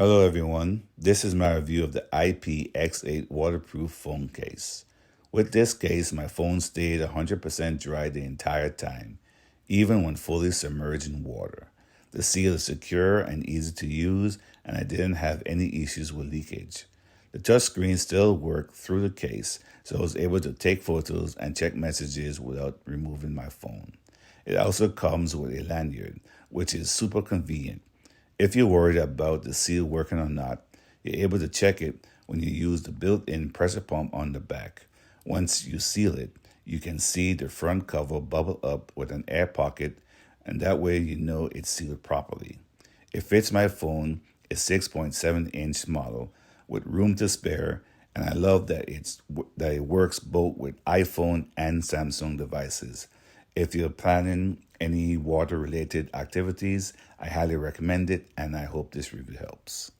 Hello everyone, this is my review of the IPX8 Waterproof Phone Case. With this case, my phone stayed 100% dry the entire time, even when fully submerged in water. The seal is secure and easy to use, and I didn't have any issues with leakage. The touchscreen still worked through the case, so I was able to take photos and check messages without removing my phone. It also comes with a lanyard, which is super convenient. If you're worried about the seal working or not, you're able to check it when you use the built-in pressure pump on the back. Once you seal it, you can see the front cover bubble up with an air pocket, and that way you know it's sealed properly. It fits my phone, a 6.7-inch model with room to spare, and I love that it works both with iPhone and Samsung devices. If you're planning any water-related activities, I highly recommend it, and I hope this review helps.